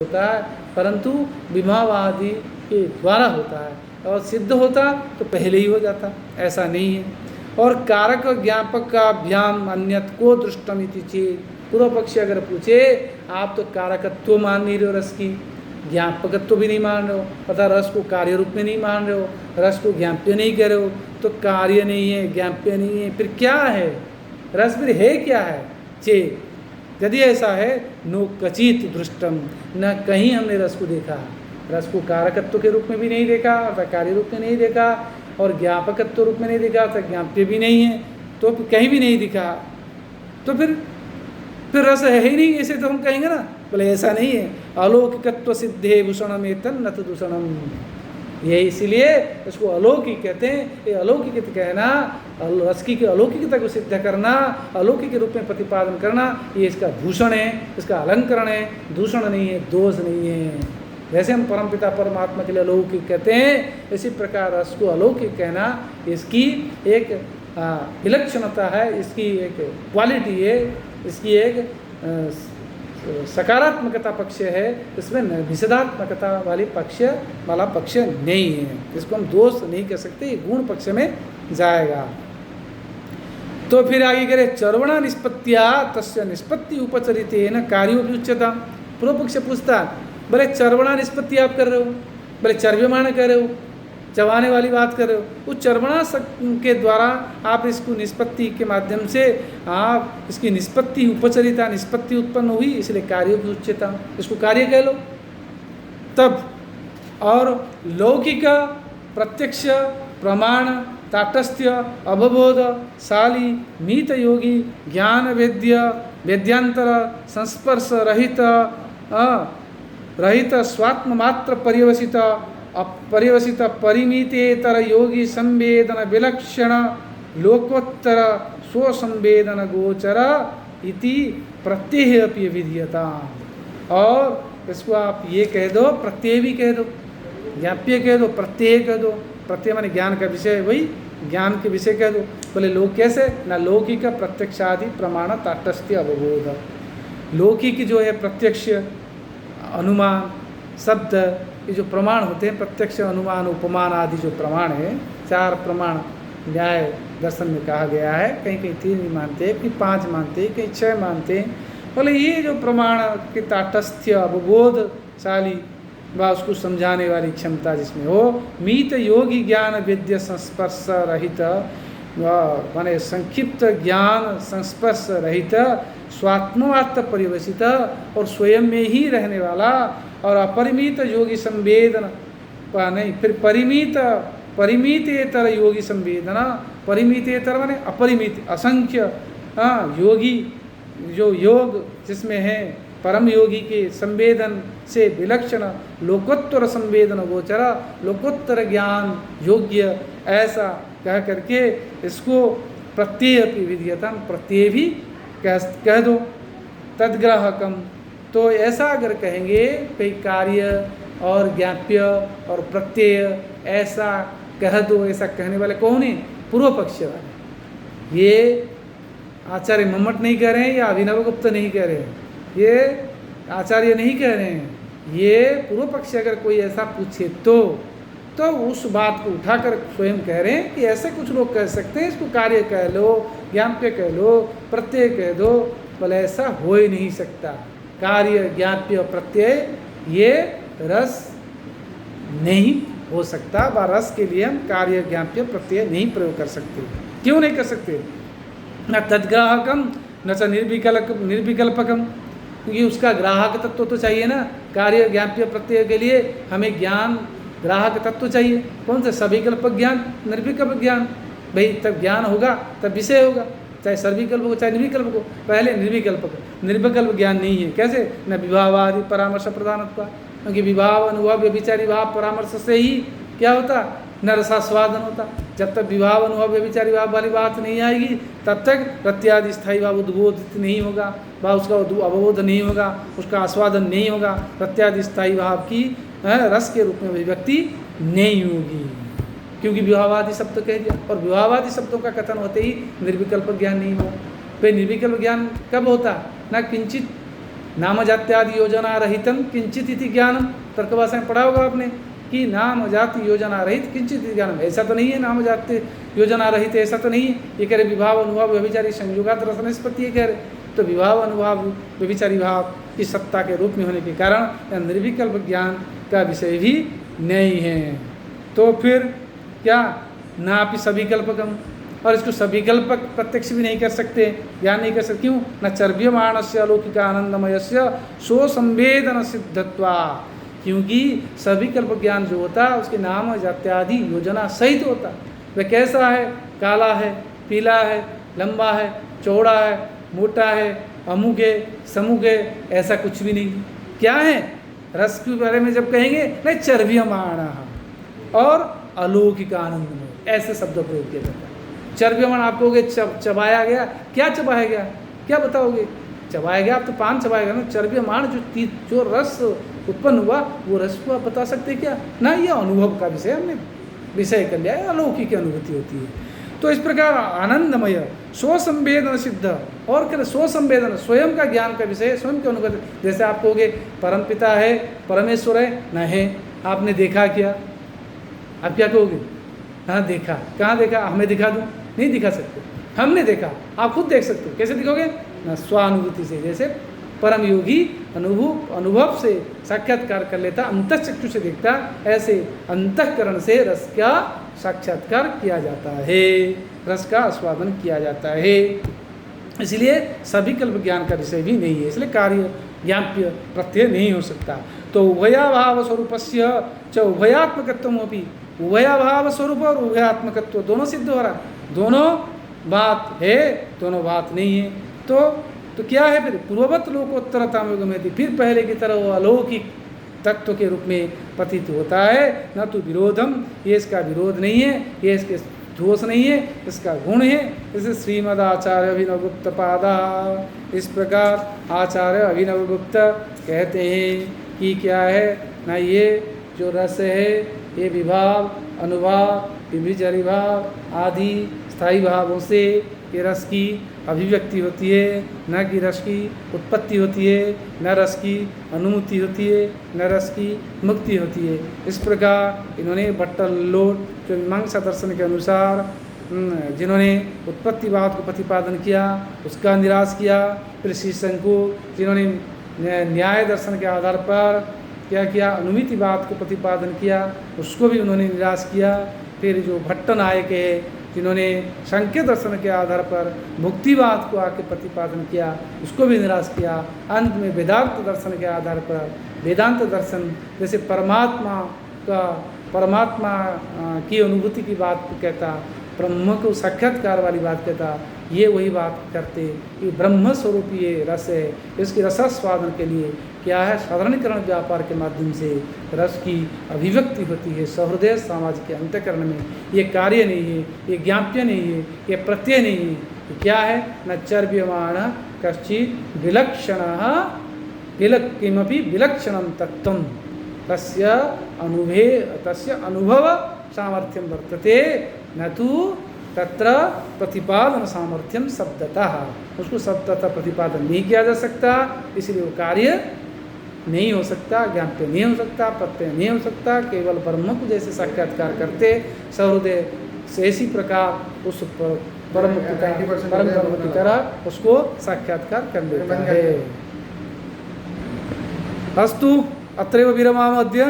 होता है, परंतु विभावादि के द्वारा होता है, और सिद्ध होता तो पहले ही हो जाता, ऐसा नहीं है। और कारक ज्ञापक का अभ्याम अन्यत को दृष्टम इति चेत, पूर्व पक्षी अगर पूछे आप तो कारकत्व मान नहीं रहे हो, रस की ज्ञापकत्व भी नहीं मान रहे हो, तथा रस को कार्य रूप में नहीं मान रहे हो, रस को ज्ञाप्य नहीं कर रहे हो, तो कार्य नहीं है, ज्ञाप्य नहीं है, फिर क्या है रस, फिर है क्या है? चेत, यदि ऐसा है, नो कचित दृष्टम, न कहीं हमने रस को देखा, रस को कारकत्व के रूप में भी नहीं देखा अर्थात कार्य रूप में नहीं देखा, और ज्ञापकत्व रूप में नहीं देखा अर्थात ज्ञाप्य भी नहीं है, तो कहीं भी नहीं दिखा, तो फिर रस है ही नहीं, ऐसे तो हम कहेंगे ना। बोले ऐसा नहीं है, अलौकिकत्व सिद्धे भूषणम एतन न तो दूषणम, ये इसीलिए इसको अलौकिक कहते हैं। ये अलौकिक कहना, रस की अलौकिकता को सिद्ध करना, अलौकिक के रूप में प्रतिपादन करना, ये इसका भूषण है, इसका अलंकरण है, दूषण नहीं है, दोष नहीं है। जैसे हम परमपिता परमात्मा के लिए अलौकिक कहते हैं, इसी प्रकार रस को अलौकिक कहना इसकी एक विलक्षणता है, इसकी एक क्वालिटी है, इसकी एक सकारात्मकता पक्ष है, इसमें निषेधात्मकता वाली वाला पक्ष नहीं है, इसको हम दोष नहीं कह सकते, ये गुण पक्ष में जाएगा। तो फिर आगे करे चर्वणा निष्पत्तिया तस्य निष्पत्ति उपचरितेन कार्यो उच्यता। पूर्व पक्ष पूछता, बोले चर्वणा निष्पत्ति आप कर रहे हो, बोले चर्व्यमाण कर रहे हो, चबाने वाली बात कर रहे हो, उस चर्वणा के द्वारा आप इसको निष्पत्ति के माध्यम से आप इसकी निष्पत्ति उपचरिता, निष्पत्ति उत्पन्न हुई, इसलिए कार्य की उच्चता, इसको कार्य कह लो तब। और लौकिक प्रत्यक्ष प्रमाण ताटस्थ्य अवबोध शाली मीत योगी ज्ञान वेद्य वेद्यांतर संस्पर्श रहित रहित स्वात्म मात्र पर्यवसित अपरिवसित परिमितेतर योगी संवेदन विलक्षण लोकोत्तर स्वसंवेदन गोचर इति प्रत्यय अपि विधीयता। और इसको आप ये कह दो, प्रत्यय भी कह दो, ज्ञाप्य कह दो, प्रत्यय कह दो। प्रत्यय माने ज्ञान का विषय, वही ज्ञान के विषय कह दो। बोले लोक कैसे ना, लौकिक प्रत्यक्षादि प्रमाण ताटस्थ्य अवबोध। लौकिक जो है प्रत्यक्ष अनुमान शब्द, ये जो प्रमाण होते हैं, प्रत्यक्ष अनुमान उपमान आदि जो प्रमाण है, 4 प्रमाण न्याय दर्शन में कहा गया है, कहीं कहीं 3 भी मानते हैं, कहीं 5 मानते हैं, कहीं 6 मानते हैं। बोले ये जो प्रमाण के ताटस्थ्य अवबोधशाली व उसको समझाने वाली क्षमता जिसमें हो, मीत योगी ज्ञान विद्य संस्पर्श रहित, माने संक्षिप्त ज्ञान संस्पर्श रहित, स्वात्मवात्म परिवसित और स्वयं में ही रहने वाला, और अपरिमित योगी संवेदन नहीं, फिर परिमितेतर योगी संवेदना, परिमितेतर माने अपरिमित असंख्य योगी जो योग जिसमें है, परम योगी के संवेदन से विलक्षण लोकोत्तर संवेदन गोचरा, लोकोत्तर ज्ञान योग्य, ऐसा कह करके इसको प्रत्यय अपि विधीयता, प्रत्यय भी कह दो। तद्ग्राहकम, तो ऐसा अगर कहेंगे कई कार्य और ज्ञाप्य और प्रत्यय ऐसा कह दो, ऐसा कहने वाले कौन है? पूर्व पक्ष वाले। ये आचार्य मम्मट नहीं कह रहे हैं या अभिनवगुप्त नहीं कह रहे हैं, ये आचार्य नहीं कह रहे हैं, ये पूर्व पक्ष अगर कोई ऐसा पूछे तो उस बात को उठाकर स्वयं कह रहे हैं कि ऐसे कुछ लोग कह सकते हैं, इसको कार्य कह लो, ज्ञाप्य कह लो, प्रत्यय कह दो। बोले ऐसा हो ही नहीं सकता, कार्य ज्ञाप्य प्रत्यय ये रस नहीं हो सकता, व रस के लिए हम कार्य ज्ञाप्य प्रत्यय नहीं प्रयोग कर सकते। क्यों नहीं कर सकते? न तद्ग्राहकम न च निर्विकल्पकम, क्योंकि उसका ग्राहक तत्व तो चाहिए ना। कार्य ज्ञाप्य प्रत्यय के लिए हमें ज्ञान ग्राहक तत्व चाहिए। कौन सा? सविकल्पक ज्ञान, निर्विकल्प ज्ञान। भाई तब ज्ञान होगा तब विषय होगा, चाहे सर्विकल्प हो चाहे निर्विकल्प हो। पहले निर्विकल्प ज्ञान नहीं है। कैसे? न विभावादि परामर्श प्रधानत्व, क्योंकि विभाव अनुभव व्यभिचारी भाव परामर्श से ही क्या होता? न रसास्वादन होता। जब तक विभाव अनुभव व्यभिचारी भाव वाली बात नहीं आएगी तब तक प्रत्यादि स्थायी भाव उद्बोधित नहीं होगा, व उसका अवबोध नहीं होगा, उसका आस्वादन नहीं होगा। प्रत्यादि स्थायी भाव की रस के रूप में अभिव्यक्ति नहीं होगी, क्योंकि विभावादि शब्द कह दिया। और विभावादि शब्दों का कथन होते ही निर्विकल्प ज्ञान नहीं हुआ। फिर निर्विकल्प ज्ञान कब होता? न किंचित नाम जात्यादि योजना रहितम किंचित इति ज्ञानम, तर्क भाषा में पढ़ा होगा आपने कि नाम जाति योजना रहित किंचित इति ज्ञानम। ऐसा तो नहीं है नाम जाति योजना रहित, ऐसा तो नहीं है। ये कह रहे विभाव अनुभाव व्यभिचारी संयोगात रस निष्पत्ति, ये कह रहे तो विभाव अनुभाव व्यभिचारी भाव की सत्ता के रूप में होने के कारण निर्विकल्प ज्ञान का विषय भी नहीं है। तो फिर क्या नापि सविकल्पकम, और इसको सविकल्पक प्रत्यक्ष भी नहीं कर सकते, ज्ञान नहीं कर सकते। क्यों? न चर्व्यमाणस्य अलौकिक आनंदमयस्य सो संवेदन सिद्धत्वा, क्योंकि सविकल्प ज्ञान जो होता है उसके नाम जात्यादि योजना सहित होता। वह कैसा है? काला है, पीला है, लंबा है, चौड़ा है, मोटा है, अमुक है, समूक है, ऐसा कुछ भी नहीं। क्या है? रस के बारे में जब कहेंगे नहीं चर्व्यमाण और अलौकिक आनंद में, ऐसे शब्द प्रयोग किया जाता है। चर्व्यमाण आप कहोगे चबाया गया, क्या चबाया गया, क्या बताओगे? चबाया गया, आप तो पान चबाएगा ना। चर्व्यमाण जो रस उत्पन्न हुआ वो रस को आप बता सकते क्या? ना, ये अनुभव का विषय हमने विषय कर लिया है, अलौकिक की अनुभूति होती है। तो इस प्रकार आनंदमय स्वसंवेदन सिद्ध, और क्या स्वसंवेदन स्वयं का ज्ञान का विषय, स्वयं के अनुभव। जैसे आप कहोगे परमपिता है, परमेश्वर है, न है, आपने देखा क्या? आप क्या कहोगे? हाँ देखा। कहाँ देखा? हमें दिखा दूँ? नहीं दिखा सकते, हमने देखा। आप खुद देख सकते हो, कैसे दिखोगे? ना, स्वानुभूति से। जैसे परम योगी अनुभव से साक्षात्कार कर लेता, अंतःचक्षु से देखता, ऐसे अंतःकरण से रस का साक्षात्कार किया जाता है, रस का आस्वादन किया जाता है। इसलिए सविकल्प ज्ञान का विषय भी नहीं है, इसलिए कार्य ज्ञाप्य प्रत्यय नहीं हो सकता। तो उभयाभाव स्वरूपस्य च उभयात्मकत्वमपि, उभयाभाव स्वरूप और उभयात्मकत्व दोनों सिद्ध हो रहा, दोनों बात है, दोनों बात नहीं है। तो क्या है फिर? पूर्ववत लोकोत्तरता में गम्यते, फिर पहले की तरह वो अलौकिक तत्व के रूप में प्रतीत होता है। न तो विरोधम, ये इसका विरोध नहीं है, ये इसके दोष नहीं है, इसका गुण है। इसे श्रीमद आचार्य अभिनवगुप्त पादा, इस प्रकार आचार्य अभिनवगुप्त कहते हैं कि क्या है ना, ये जो रस है ये विभाव अनुभाव विभिचारी भाव आदि स्थायी भावों से ये रस की अभिव्यक्ति होती है, न कि रस की उत्पत्ति होती है, न रस की अनुमति होती है, न रस की मुक्ति होती है। इस प्रकार इन्होंने भट्टलोट जो मीमांसा दर्शन के अनुसार जिन्होंने उत्पत्तिवाद को प्रतिपादन किया उसका निराश किया, फिर श्री शंकु जिन्होंने न्याय दर्शन के आधार पर क्या किया, अनुमितिवाद को प्रतिपादन किया, उसको भी उन्होंने निराश किया। फिर जो भट्ट नायक है जिन्होंने सांख्य दर्शन के आधार पर मुक्तिवाद को आके प्रतिपादन किया, उसको भी निराश किया। अंत में वेदांत दर्शन के आधार पर वेदांत दर्शन जैसे परमात्मा की अनुभूति की बात को कहता, ब्रह्म को साक्षात्कार वाली बात कहता, ये वही बात करते कि ब्रह्म स्वरूप ये रस है, इसके रसास्वादन के लिए क्या है, साधारणीकरण व्यापार के माध्यम से रस की अभिव्यक्ति होती है सहृदय समाज के अंतःकरण में। ये कार्य नहीं है, ये ज्ञाप्य नहीं है, ये प्रत्यय नहीं है, ये क्या है न चर्व्यमाण कश्चित् विलक्षण किमपि विलक्षणं तत्त्वं तस्य अनुभव सामर्थ्यं वर्तते न तु तत्र प्रतिपादन सामर्थ्यम शब्दतः, उसको शब्दतः प्रतिपादन नहीं किया जा सकता, इसलिए वो कार्य नहीं हो सकता, ज्ञाप्य नहीं हो सकता, प्रत्यय नहीं हो सकता। केवल ब्रह्म को जैसे साक्षात्कार करते सहृदय से इसी प्रकार उस परम ब्रह्म की तरह उसको साक्षात्कार कर लेता है। अस्तु अत्रैव विरमामः अद्य।